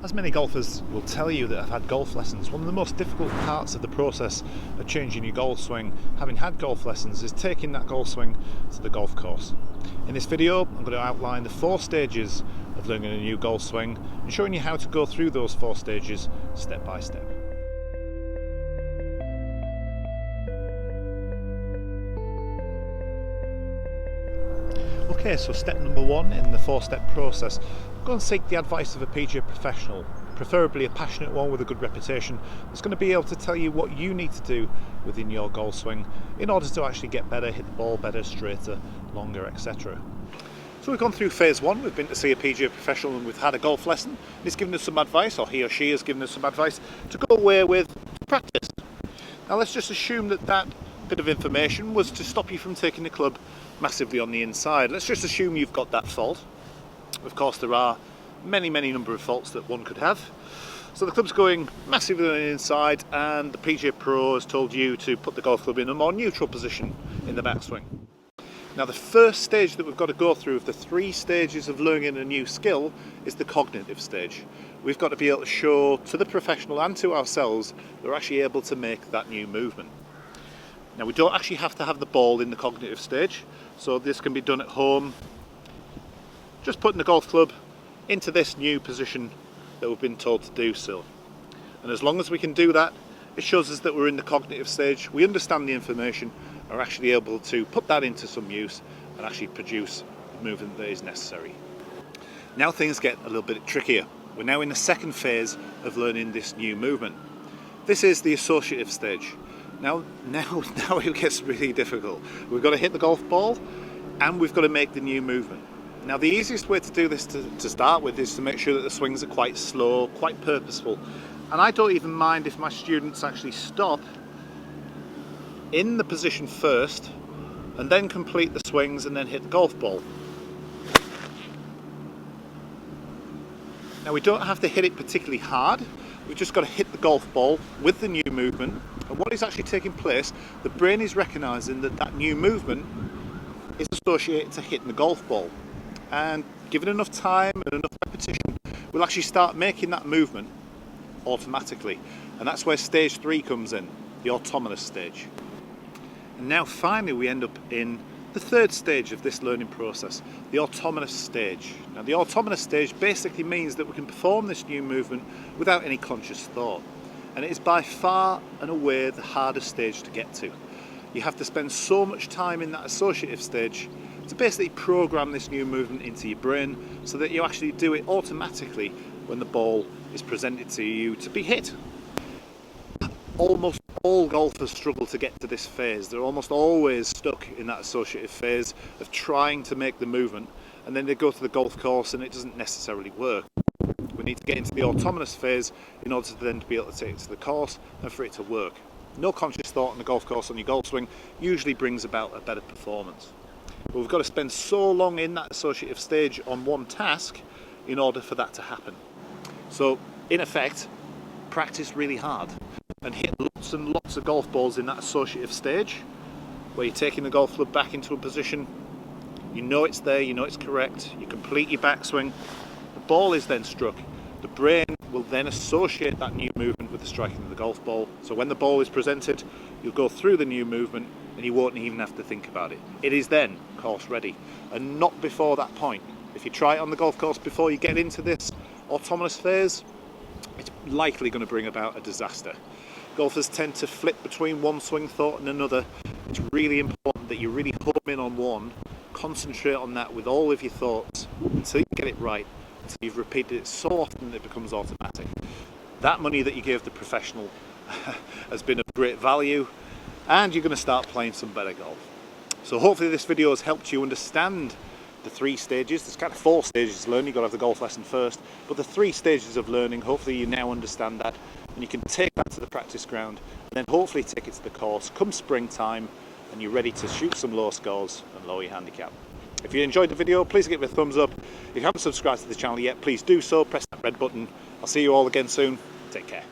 As many golfers will tell you that have had golf lessons, one of the most difficult parts of the process of changing your golf swing, having had golf lessons, is taking that golf swing to the golf course. In this video, I'm going to outline the 4 stages of learning a new golf swing and showing you how to go through those 4 stages step by step. Okay, so step number 1 in the 4-step process. Go and seek the advice of a PGA professional, preferably a passionate one with a good reputation, that's going to be able to tell you what you need to do within your golf swing in order to actually get better, hit the ball better, straighter, longer, etc. So we've gone through phase 1, we've been to see a PGA professional and we've had a golf lesson, and he's given us some advice, or he or she has given us some advice to go away with to practice. Now let's just assume that that bit of information was to stop you from taking the club massively on the inside. Let's just assume you've got that fault. Of course, there are many number of faults that one could have. So the club's going massively on the inside and the PGA Pro has told you to put the golf club in a more neutral position in the backswing. Now the first stage that we've got to go through of the 3 stages of learning a new skill is the cognitive stage. We've got to be able to show to the professional and to ourselves that we're actually able to make that new movement. Now we don't actually have to have the ball in the cognitive stage, so this can be done at home. Just putting the golf club into this new position that we've been told to do so. And as long as we can do that, it shows us that we're in the cognitive stage, we understand the information, are actually able to put that into some use and actually produce the movement that is necessary. Now things get a little bit trickier. We're now in the 2nd phase of learning this new movement. This is the associative stage. Now it gets really difficult. We've got to hit the golf ball and we've got to make the new movement. Now the easiest way to do this to start with is to make sure that the swings are quite slow, quite purposeful. And I don't even mind if my students actually stop in the position first and then complete the swings and then hit the golf ball. Now we don't have to hit it particularly hard, we've just got to hit the golf ball with the new movement, and what is actually taking place, the brain is recognising that that new movement is associated to hitting the golf ball, and given enough time and enough repetition, we'll actually start making that movement automatically, and that's where stage 3 comes in, the automata stage. And now finally we end up in the 3rd stage of this learning process, the automata stage. Now the automata stage basically means that we can perform this new movement without any conscious thought. And it is by far and away the hardest stage to get to. You have to spend so much time in that associative stage to basically program this new movement into your brain so that you actually do it automatically when the ball is presented to you to be hit. Almost all golfers struggle to get to this phase. They're almost always stuck in that associative phase of trying to make the movement, and then they go to the golf course and it doesn't necessarily work. We need to get into the autonomous phase in order to then be able to take it to the course and for it to work. No conscious thought on the golf course on your golf swing usually brings about a better performance. But we've got to spend so long in that associative stage on one task in order for that to happen. So in effect, practice really hard and hit lots and lots of golf balls in that associative stage where you're taking the golf club back into a position, you know it's there, you know it's correct, you complete your backswing, the ball is then struck, the brain will then associate that new movement with the striking of the golf ball, so when the ball is presented you'll go through the new movement and you won't even have to think about it. It is then course ready, and not before that point. If you try it on the golf course before you get into this autonomous phase, it's likely going to bring about a disaster. Golfers tend to flip between one swing thought and another. It's really important that you really home in on one, concentrate on that with all of your thoughts until you get it right, until you've repeated it so often that it becomes automatic. That money that you gave the professional has been of great value, and you're going to start playing some better golf. So hopefully this video has helped you understand the 3 stages. There's kind of 4 stages to learn. You've got to have the golf lesson first, but the 3 stages of learning, hopefully you now understand that and you can take that to the practice ground and then hopefully take it to the course come springtime and you're ready to shoot some low scores and lower your handicap. If you enjoyed the video, please give it a thumbs up. If you haven't subscribed to the channel yet, please do so. Press that red button. I'll see you all again soon. Take care.